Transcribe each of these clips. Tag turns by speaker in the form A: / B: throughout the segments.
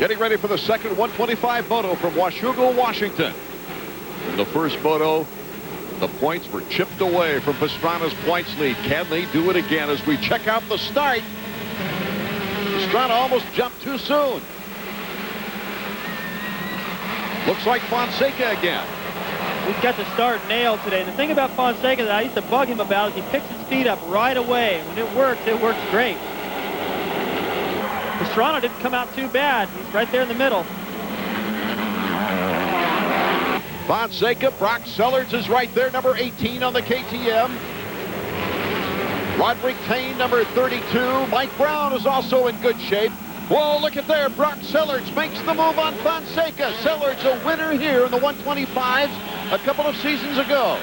A: Getting ready for the second 125 moto from Washougal, Washington. In the first moto, the points were chipped away from Pastrana's points lead. Can they do it again as we check out the start? Pastrana almost jumped too soon. Looks like Fonseca again.
B: He's got the start nailed today. The thing about Fonseca that I used to bug him about is he picks his feet up right away. When it works great. Pastrana didn't come out too bad. He's right there in the middle.
A: Fonseca, Brock Sellards is right there, number 18 on the KTM. Roderick Tane, number 32. Mike Brown is also in good shape. Whoa, look at there. Brock Sellards makes the move on Fonseca. Sellards a winner here in the 125s a couple of seasons ago.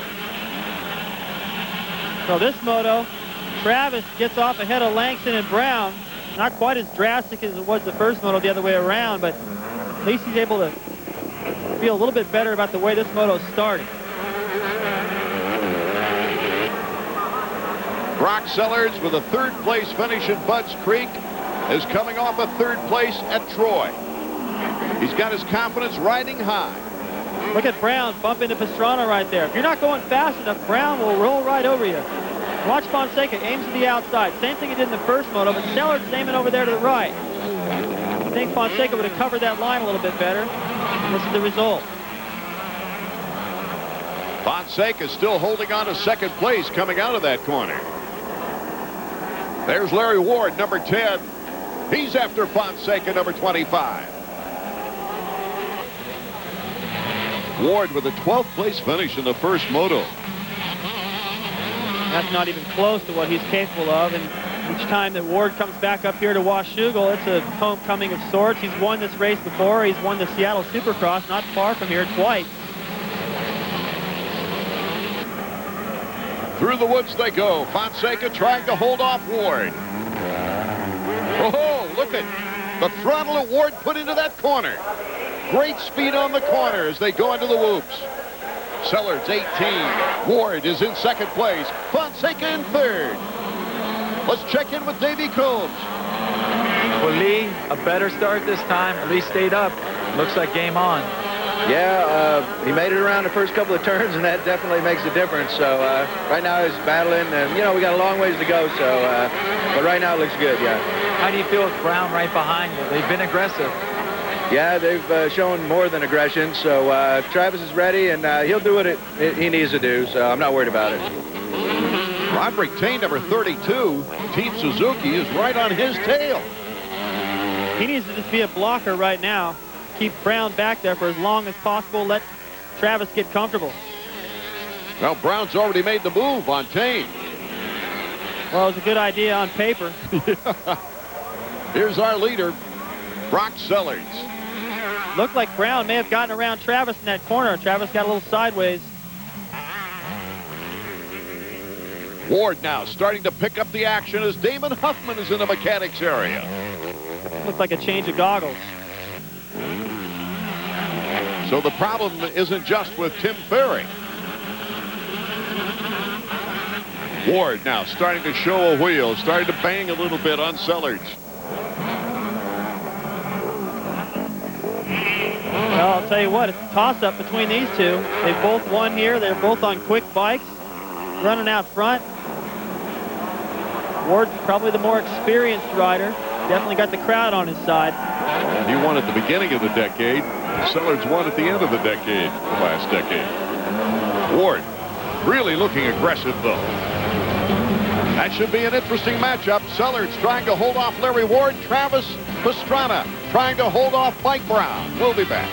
B: So this moto, Travis gets off ahead of Langston and Brown. Not quite as drastic as it was the first moto the other way around, but at least he's able to feel a little bit better about the way this moto started.
A: Brock Sellards with a third place finish in Budds Creek is coming off a third place at Troy. He's got his confidence riding high.
B: Look at Brown bump into Pastrana right there. If you're not going fast enough, Brown will roll right over you. Watch Fonseca, aims to the outside. Same thing he did in the first moto, but Sellards aiming over there to the right. I think Fonseca would have covered that line a little bit better. This is the result.
A: Fonseca still holding on to second place coming out of that corner. There's Larry Ward, number 10. He's after Fonseca, number 25. Ward with a 12th place finish in the first moto.
B: That's not even close to what he's capable of, and each time that Ward comes back up here to Washougal, it's a homecoming of sorts. He's won this race before. He's won the Seattle Supercross not far from here twice.
A: Through the woods they go. Fonseca trying to hold off Ward. Oh, look at the throttle that Ward put into that corner. Great speed on the corner as they go into the whoops. Sellards 18. Ward is in second place. Fonseca in third. Let's check in with Davey Combs.
C: For Lee, a better start this time. Lee stayed up. Looks like game on.
D: Yeah, he made it around the first couple of turns, and that definitely makes a difference. So right now he's battling, and you know we got a long ways to go. So, but right now it looks good. Yeah.
C: How do you feel with Brown right behind you? They've been aggressive.
D: Yeah, they've shown more than aggression. So Travis is ready, and he'll do what he needs to do. So I'm not worried about it.
A: Roderick Tane, number 32, Team Suzuki, is right on his tail.
B: He needs to just be a blocker right now. Keep Brown back there for as long as possible. Let Travis get comfortable.
A: Well, Brown's already made the move on Tane.
B: Well, it was a good idea on paper.
A: Here's our leader, Brock Sellards.
B: Looked like Brown may have gotten around Travis in that corner. Travis got a little sideways.
A: Ward now starting to pick up the action as Damon Huffman is in the mechanics area.
B: Looked like a change of goggles.
A: So the problem isn't just with Tim Ferry. Ward now starting to show a wheel, starting to bang a little bit on Sellards.
B: Well, I'll tell you what, it's a toss-up between these two. They both won here. They're both on quick bikes, running out front. Ward's probably the more experienced rider. Definitely got the crowd on his side.
A: He won at the beginning of the decade. Sellards won at the end of the decade, the last decade. Ward really looking aggressive, though. That should be an interesting matchup. Sellards trying to hold off Larry Ward. Travis Pastrana trying to hold off Mike Brown. We'll be back.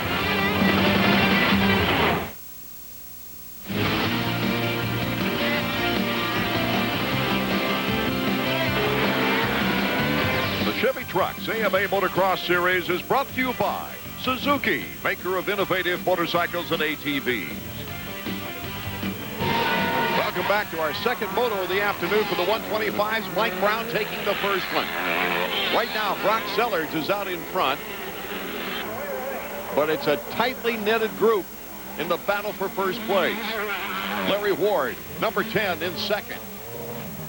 A: The Chevy Trucks AMA Motocross Series is brought to you by Suzuki, maker of innovative motorcycles and ATVs. Welcome back to our second moto of the afternoon for the 125s. Mike Brown taking the first one. Right now, Brock Sellards is out in front. But it's a tightly knitted group in the battle for first place. Larry Ward, number 10, in second.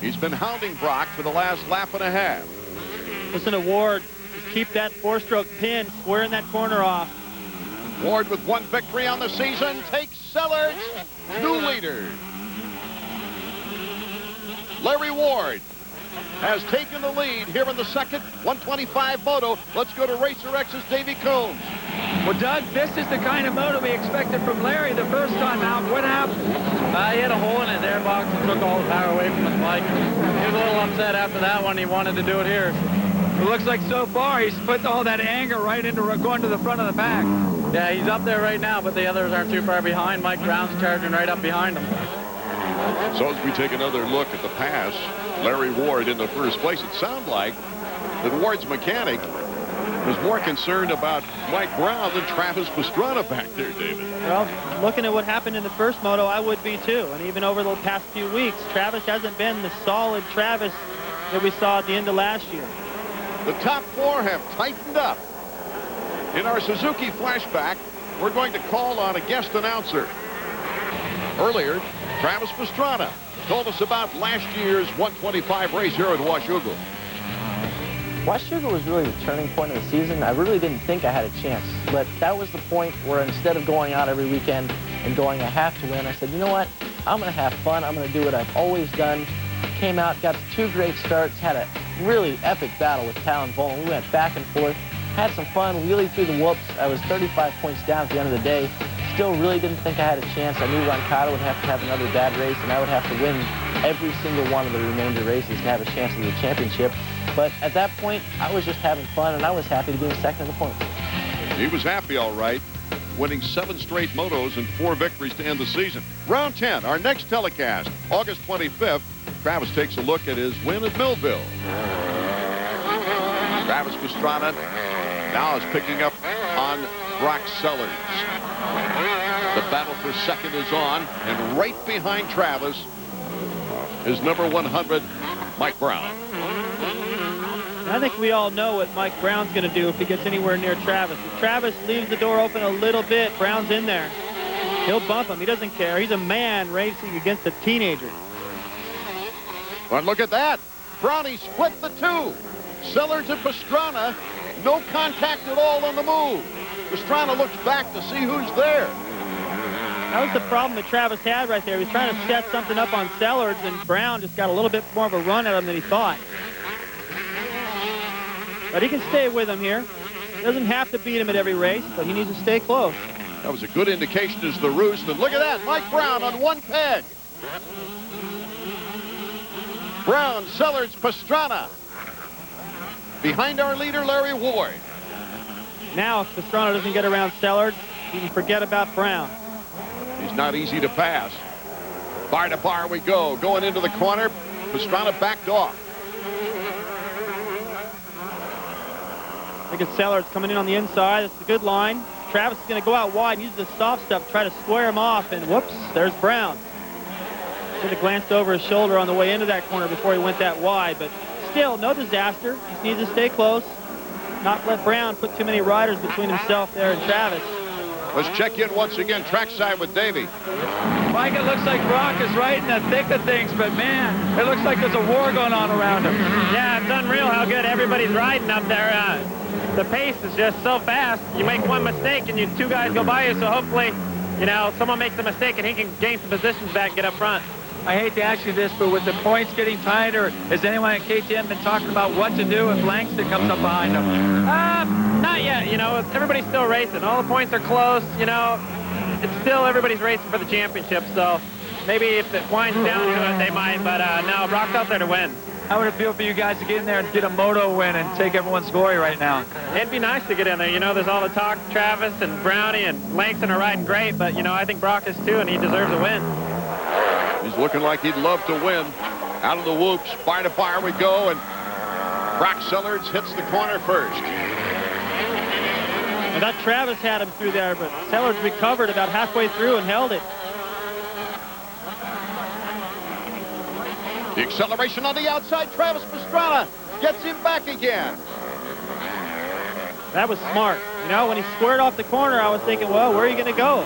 A: He's been hounding Brock for the last lap and a half.
B: Listen to Ward. Just keep that four-stroke pin, squaring that corner off.
A: Ward with one victory on the season takes Sellards, new leader. Larry Ward has taken the lead here in the second 125 Moto. Let's go to Racer X's Davey Combs.
C: Well, Doug, this is the kind of moto we expected from Larry the first time out. What happened?
E: He had a hole in his airbox and took all the power away from his bike. He was a little upset after that one. He wanted to do it here.
C: It looks like so far he's put all that anger right into going to the front of the pack.
E: Yeah, he's up there right now, but the others aren't too far behind. Mike Brown's charging right up behind him.
A: So as we take another look at the pass, Larry Ward in the first place, it sounded like that Ward's mechanic was more concerned about Mike Brown than Travis Pastrana back there, David.
B: Well, looking at what happened in the first moto, I would be too. And even over the past few weeks, Travis hasn't been the solid Travis that we saw at the end of last year.
A: The top four have tightened up. In our Suzuki flashback, we're going to call on a guest announcer. Earlier, Travis Pastrana told us about last year's 125 race here at Washougal.
F: Washougal was really the turning point of the season. I really didn't think I had a chance, but that was the point where instead of going out every weekend and going a half to win, I said, you know what? I'm going to have fun. I'm going to do what I've always done. Came out, got 2 great starts, had a really epic battle with Talon Volin. We went back and forth, had some fun, wheelie through the whoops. I was 35 points down at the end of the day. Still really didn't think I had a chance. I knew Roncado would have to have another bad race, and I would have to win every single one of the remainder races to have a chance at the championship. But at that point, I was just having fun, and I was happy to be in second in the points.
A: He was happy, all right, winning 7 straight motos and 4 victories to end the season. Round 10, our next telecast, August 25th. Travis takes a look at his win at Millville. Travis Pastrana now is picking up on Brock Sellers. The battle for second is on, and right behind Travis is number 100, Mike Brown.
B: I think we all know what Mike Brown's going to do if he gets anywhere near Travis. If Travis leaves the door open a little bit, Brown's in there. He'll bump him. He doesn't care. He's a man racing against a teenager.
A: But look at that. Brownie split the 2. Sellers and Pastrana, no contact at all on the move. Pastrana looks back to see who's there.
B: That was the problem that Travis had right there. He was trying to set something up on Sellers, and Brown just got a little bit more of a run at him than he thought. But he can stay with him here. He doesn't have to beat him at every race, but he needs to stay close.
A: That was a good indication as the roost. And look at that, Mike Brown on one peg. Brown, Sellers, Pastrana. Behind our leader, Larry Ward.
B: Now, if Pastrana doesn't get around Sellers, he can forget about Brown.
A: He's not easy to pass. Bar to bar we go. Going into the corner. Pastrana backed off.
B: Look at Sellers coming in on the inside. That's a good line. Travis is going to go out wide and use the soft stuff, try to square him off, and whoops, there's Brown. Should have glanced over his shoulder on the way into that corner before he went that wide, but still, no disaster. Just needs to stay close. Not let Brown put too many riders between himself there and Travis.
A: Let's check in once again, trackside with Davey.
C: Mike, it looks like Brock is right in the thick of things, but man, it looks like there's a war going on around him.
E: Yeah, it's unreal how good everybody's riding up there. The pace is just so fast. You make one mistake and 2 guys go by you, so hopefully, someone makes a mistake and he can gain some positions back and get up front.
C: I hate to ask you this, but with the points getting tighter, has anyone at KTM been talking about what to do if Langston comes up behind him?
E: Not yet. Everybody's still racing. All the points are close. It's still everybody's racing for the championship. So maybe if it winds down to it, they might. But no, Brock's out there to win.
C: How would it feel for you guys to get in there and get a moto win and take everyone's glory right now?
E: It'd be nice to get in there. There's all the talk. Travis and Brownie and Langston are riding great, but I think Brock is too, and he deserves a win.
A: He's looking like he'd love to win. Out of the whoops, bar to bar we go, and Brock Sellers hits the corner first.
B: I thought Travis had him through there, but Sellers recovered about halfway through and held it.
A: The acceleration on the outside, Travis Pastrana gets him back again.
B: That was smart. When he squared off the corner, I was thinking, well, where are you going to go?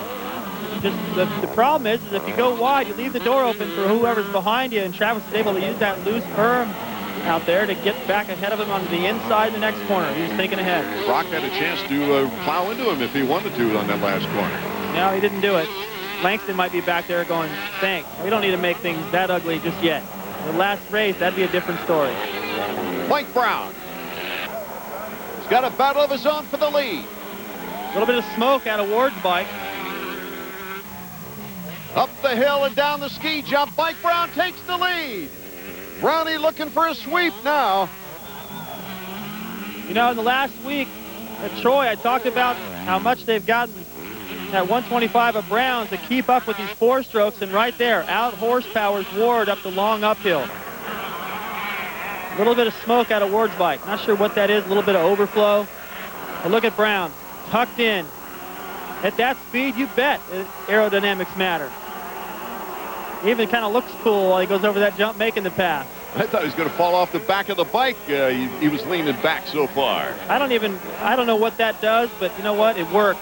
B: Just the problem is if you go wide, you leave the door open for whoever's behind you, and Travis is able to use that loose berm out there to get back ahead of him on the inside in the next corner. He was thinking ahead.
A: Brock had a chance to plow into him if he wanted to on that last corner.
B: No, he didn't do it. Langston might be back there going, thanks. We don't need to make things that ugly just yet. The last race, that'd be a different story.
A: Mike Brown. He's got a battle of his own for the lead.
B: A little bit of smoke out of Ward's bike.
A: Up the hill and down the ski jump, Mike Brown takes the lead. Brownie looking for a sweep now.
B: You know, in the last week at Troy, I talked about how much they've gotten at 125 of Brown's to keep up with these four-strokes, and right there, out horsepowers Ward up the long uphill. A little bit of smoke out of Ward's bike. Not sure what that is, a little bit of overflow. But look at Brown, tucked in. At that speed, you bet aerodynamics matter. He even kind of looks cool while he goes over that jump making the pass.
A: I thought he was going to fall off the back of the bike. He was leaning back so far.
B: I don't know what that does, but you know what? It worked.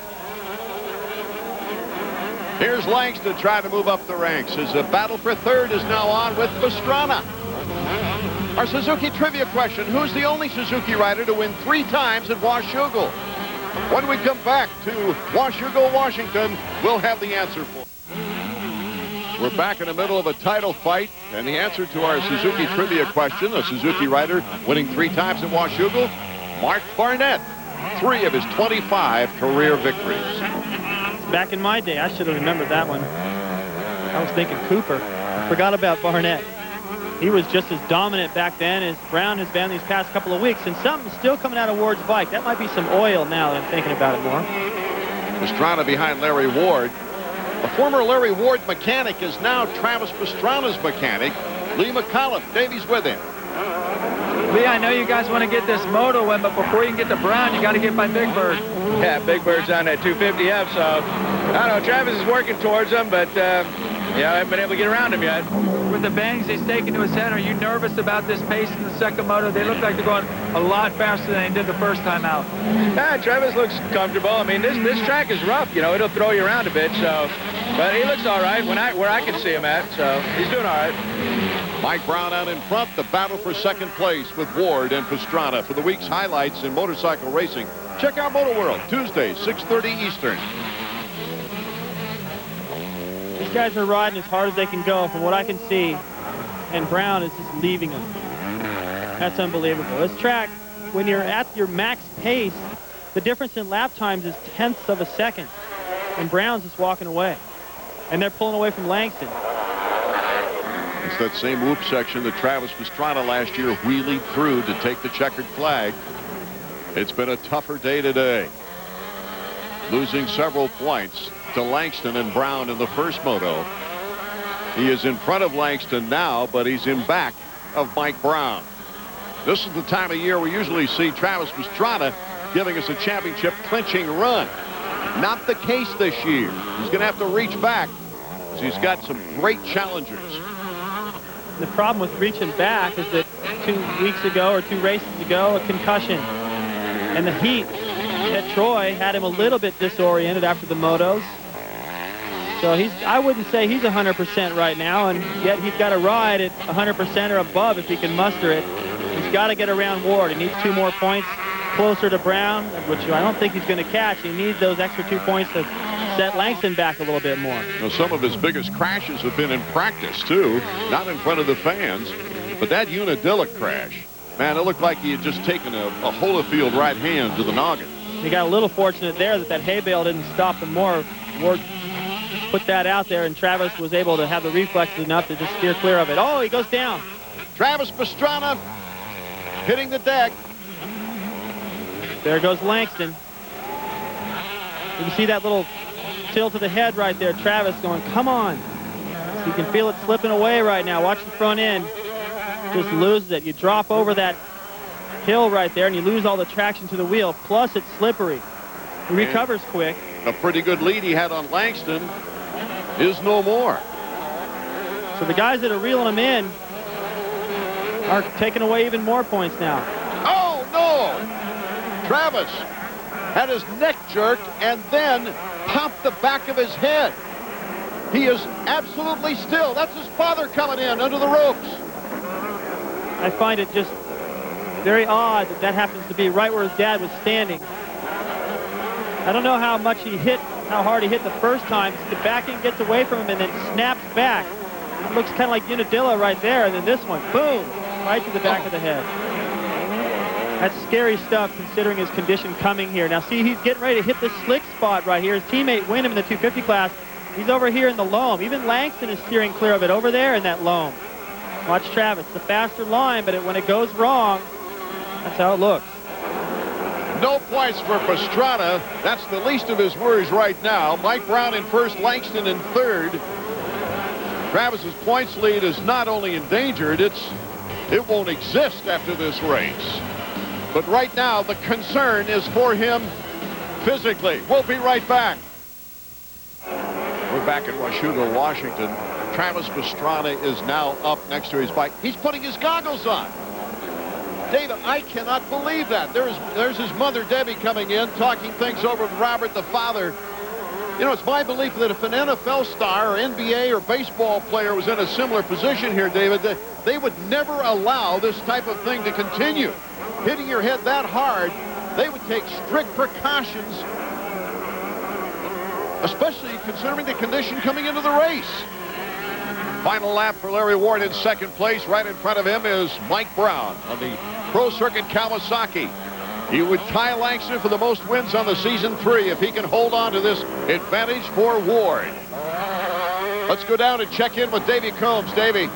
A: Here's Langston trying to move up the ranks as the battle for third is now on with Pastrana. Our Suzuki trivia question: who's the only Suzuki rider to win 3 times at Washougal? When we come back to Washougal, Washington, we'll have the answer for. We're back in the middle of a title fight, and the answer to our Suzuki trivia question: a Suzuki rider winning 3 times at Washougal, Mark Barnett, 3 of his 25 career victories.
B: Back in my day, I should have remembered that one. I was thinking Cooper. Forgot about Barnett. He was just as dominant back then as Brown has been these past couple of weeks, and something's still coming out of Ward's bike. That might be some oil now that I'm thinking about it more.
A: Pastrana behind Larry Ward. A former Larry Ward mechanic is now Travis Pastrana's mechanic. Lee McCollum, Davies with him.
C: Lee, I know you guys want to get this moto win, but before you can get to Brown, you got to get by Big Bird.
D: Yeah, Big Bird's on that 250F, so I don't know. Travis is working towards him, but yeah, I haven't been able to get around him yet.
C: With the bangs he's taking to his head, are you nervous about this pace in the second moto? They look like they're going a lot faster than they did the first time out.
D: Yeah, Travis looks comfortable. I mean, this track is rough, you know. It'll throw you around a bit, so. But he looks all right where I can see him at, so he's doing all right.
A: Mike Brown out in front, the battle for second place with Ward and Pastrana. For the week's highlights in motorcycle racing, check out Moto World, Tuesday, 6:30 Eastern.
B: These guys are riding as hard as they can go from what I can see, and Brown is just leaving them. That's unbelievable. This track, when you're at your max pace, the difference in lap times is tenths of a second, and Brown's just walking away. And they're pulling away from Langston.
A: It's that same whoop section that Travis Pastrana last year wheelied through to take the checkered flag. It's been a tougher day today. Losing several points to Langston and Brown in the first moto. He is in front of Langston now, but he's in back of Mike Brown. This is the time of year we usually see Travis Pastrana giving us a championship clinching run. Not the case this year. He's going to have to reach back because he's got some great challengers.
B: The problem with reaching back is that 2 weeks ago or 2 races ago, a concussion. And the heat at Troy had him a little bit disoriented after the motos. So I wouldn't say he's 100% right now, and yet he's got to ride at 100% or above if he can muster it. He's got to get around Ward. He needs 2 more points closer to Brown, which I don't think he's going to catch. He needs those extra 2 points to set Langston back a little bit more.
A: Now, some of his biggest crashes have been in practice, too, not in front of the fans. But that Unadilla crash, man, it looked like he had just taken a Holyfield right hand to the noggin.
B: He got a little fortunate there that hay bale didn't stop him more. Ward put that out there, and Travis was able to have the reflexes enough to just steer clear of it. Oh, he goes down.
A: Travis Pastrana hitting the deck.
B: There goes Langston. You can see that little tilt to the head right there. Travis going, come on. So you can feel it slipping away right now. Watch the front end. Just loses it. You drop over that hill right there, and you lose all the traction to the wheel. Plus, it's slippery. He recovers quick.
A: A pretty good lead he had on Langston is no more.
B: So the guys that are reeling him in are taking away even more points now.
A: Oh, no! Travis had his neck jerked and then popped the back of his head. He is absolutely still. That's his father coming in under the ropes.
B: I find it just very odd that that happens to be right where his dad was standing. I don't know how much he hit, how hard he hit the first time. The back end gets away from him and then snaps back. It looks kind of like Unadilla right there, and then this one, boom, right to the back of the head. That's scary stuff considering his condition coming here. Now see, he's getting ready to hit the slick spot right here. His teammate Wyndham in the 250 class. He's over here in the loam. Even Langston is steering clear of it over there in that loam. Watch Travis, the faster line, but when it goes wrong, that's how it looks.
A: No points for Pastrana. That's the least of his worries right now. Mike Brown in first, Langston in third. Travis's points lead is not only endangered, it won't exist after this race. But right now, the concern is for him physically. We'll be right back. We're back at Washougal, Washington. Travis Pastrana is now up next to his bike. He's putting his goggles on. David, I cannot believe that. There's his mother, Debbie, coming in, talking things over with Robert, the father. You know, it's my belief that if an NFL star or NBA or baseball player was in a similar position here, David, that they would never allow this type of thing to continue. Hitting your head that hard, they would take strict precautions, especially considering the condition coming into the race. Final lap for Larry Ward in second place. Right in front of him is Mike Brown on the Pro Circuit Kawasaki. He would tie Langston for the most wins on the season 3 if he can hold on to this advantage for Ward. Let's go down and check in with Davey Combs. Davey.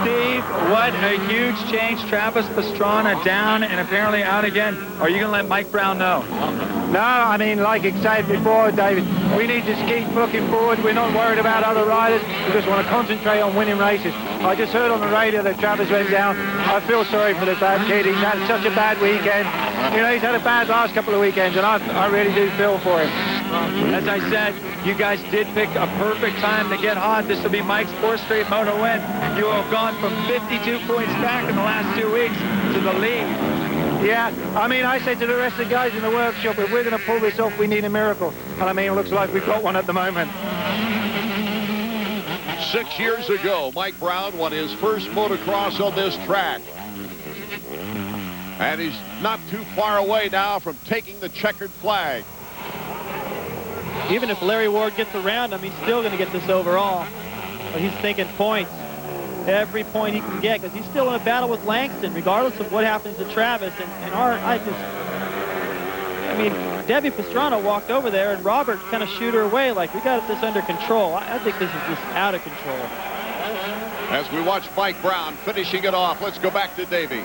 C: Steve, what a huge change. Travis Pastrana down and apparently out again. Are you going to let Mike Brown know?
E: No, I mean, like I said before, David, we need to keep looking forward. We're not worried about other riders. We just want to concentrate on winning races. I just heard on the radio that Travis went down. I feel sorry for the bad kid. He's had such a bad weekend. You know, he's had a bad last couple of weekends, and I really do feel for him.
C: As I said, you guys did pick a perfect time to get hot. This will be Mike's 4th straight moto win. You have gone from 52 points back in the last 2 weeks to the lead.
E: Yeah, I mean, I say to the rest of the guys in the workshop, if we're going to pull this off, we need a miracle. And I mean, it looks like we've got one at the moment.
A: 6 years ago, Mike Brown won his first motocross on this track. And he's not too far away now from taking the checkered flag.
B: Even if Larry Ward gets around him, he's still going to get this overall. But he's thinking points. Every point he can get, because he's still in a battle with Langston, regardless of what happens to Travis. And I mean, Debbie Pastrana walked over there, and Robert kind of shooed her away like, we got this under control. I think this is just out of control.
A: As we watch Mike Brown finishing it off, let's go back to Davey.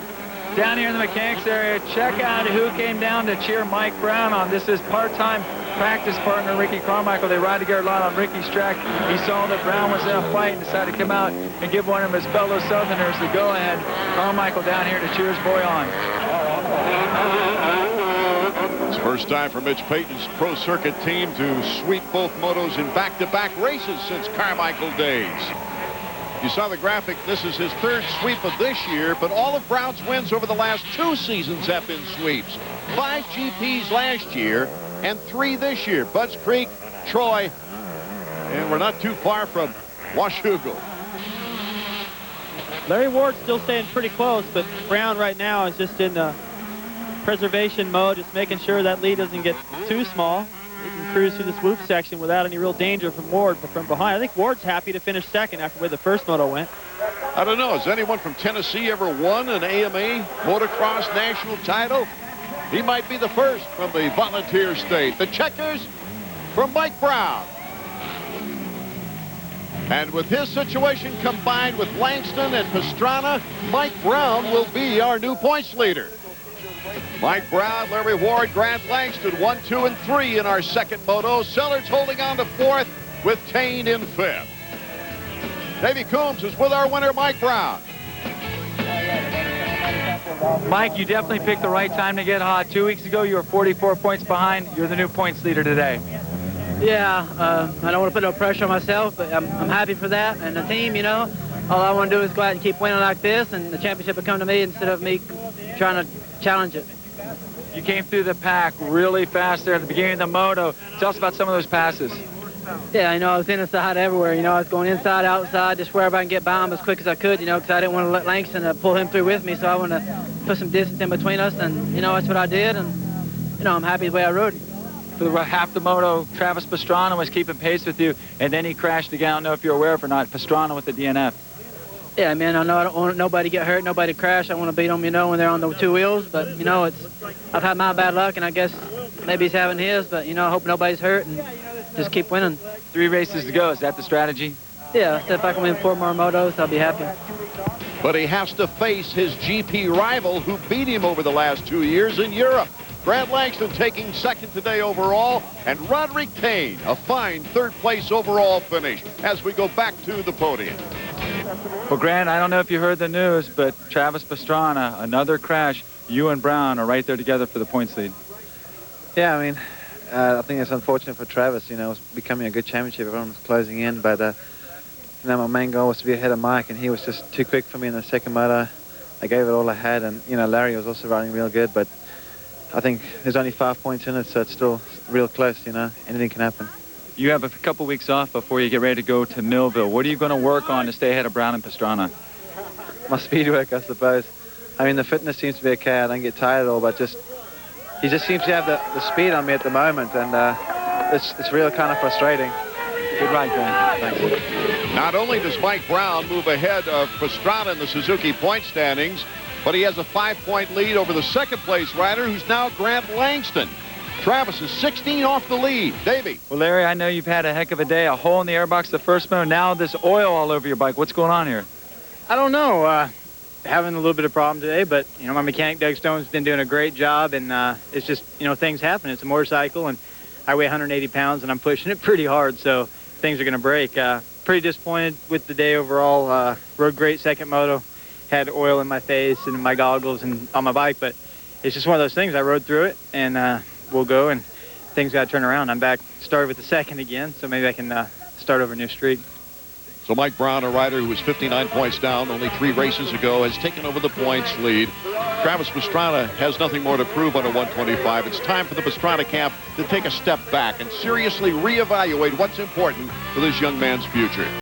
C: Down here in the mechanics area, check out who came down to cheer Mike Brown on. This is part-time practice partner Ricky Carmichael. They ride together a lot on Ricky's track. He saw that Brown was in a fight and decided to come out and give one of his fellow Southerners the go-ahead. Carmichael down here to cheer his boy on.
A: It's first time for Mitch Payton's Pro Circuit team to sweep both motos in back-to-back races since Carmichael days. You saw the graphic. This is his 3rd sweep of this year, but all of Brown's wins over the last 2 seasons have been sweeps. 5 GPs last year and 3 this year. Budds Creek, Troy, and we're not too far from Washougal.
B: Larry Ward's still staying pretty close, but Brown right now is just in the preservation mode, just making sure that lead doesn't get too small. He can cruise through the swoop section without any real danger from Ward, but from behind. I think Ward's happy to finish second after where the first moto went.
A: I don't know. Has anyone from Tennessee ever won an AMA motocross national title? He might be the first from the volunteer state. The checkers from Mike Brown. And with his situation combined with Langston and Pastrana, Mike Brown will be our new points leader. Mike Brown, Larry Ward, Grant Langston, 1, 2, and 3 in our second moto. Sellards holding on to 4th with Tane in 5th. Davey Coombs is with our winner, Mike Brown.
C: Mike, you definitely picked the right time to get hot. 2 weeks ago, you were 44 points behind. You're the new points leader today.
G: Yeah, I don't want to put no pressure on myself, but I'm happy for that. And the team, you know, all I want to do is go out and keep winning like this, and the championship will come to me instead of me trying to challenge it.
C: You came through the pack really fast there at the beginning of the moto. Tell us about some of those passes.
G: Yeah, you know, I was inside everywhere. You know, I was going inside, outside, just wherever I can get by him as quick as I could, you know, because I didn't want to let Langston pull him through with me, so I wanted to put some distance in between us, and, you know, that's what I did, and, you know, I'm happy the way I rode it.
C: For the half the moto, Travis Pastrana was keeping pace with you, and then he crashed again. I don't know if you're aware of it or not. Pastrana with the DNF.
G: Yeah, man, I know I don't want nobody to get hurt, nobody to crash. I want to beat them, you know, when they're on the two wheels. But, you know, I've had my bad luck, and I guess maybe he's having his. But, you know, I hope nobody's hurt and just keep winning.
C: 3 races to go. Is that the strategy?
G: Yeah, if I can win 4 more motos, I'll be happy.
A: But he has to face his GP rival who beat him over the last 2 years in Europe. Grant Langston taking second today overall, and Roderick Kane, a fine third-place overall finish as we go back to the podium.
C: Well, Grant, I don't know if you heard the news, but Travis Pastrana, another crash. You and Brown are right there together for the points lead.
D: Yeah, I mean, I think it's unfortunate for Travis. You know, it's becoming a good championship. Everyone was closing in, but you know, my main goal was to be ahead of Mike, and he was just too quick for me in the second moto. I gave it all I had, and you know, Larry was also riding real good, but I think there's only 5 points in it, so it's still real close. You know, anything can happen.
C: You have a couple weeks off before you get ready to go to Millville. What are you going to work on to stay ahead of Brown and Pastrana?
D: My speed work, I suppose. I mean, the fitness seems to be okay. I don't get tired at all, but he just seems to have the speed on me at the moment, and it's real kind of frustrating.
C: Good ride, Grant. Thanks.
A: Not only does Mike Brown move ahead of Pastrana in the Suzuki point standings, but he has a 5-point lead over the second-place rider, who's now Grant Langston. Travis is 16 off the lead. Davey.
C: Well, Larry, I know you've had a heck of a day. A hole in the airbox the first moto. Now this oil all over your bike. What's going on here?
H: I don't know. Having a little bit of problem today, but, you know, my mechanic, Doug Stone's been doing a great job, and it's just, you know, things happen. It's a motorcycle, and I weigh 180 pounds, and I'm pushing it pretty hard, so things are going to break. Pretty disappointed with the day overall. Rode great second moto. Had oil in my face and in my goggles and on my bike, but it's just one of those things. I rode through it, and we'll go, and things got to turn around. I'm back, started with the second again, so maybe I can start over a new streak.
A: So Mike Brown, a rider who was 59 points down only 3 races ago, has taken over the points lead. Travis Pastrana has nothing more to prove on a 125. It's time for the Pastrana camp to take a step back and seriously reevaluate what's important for this young man's future.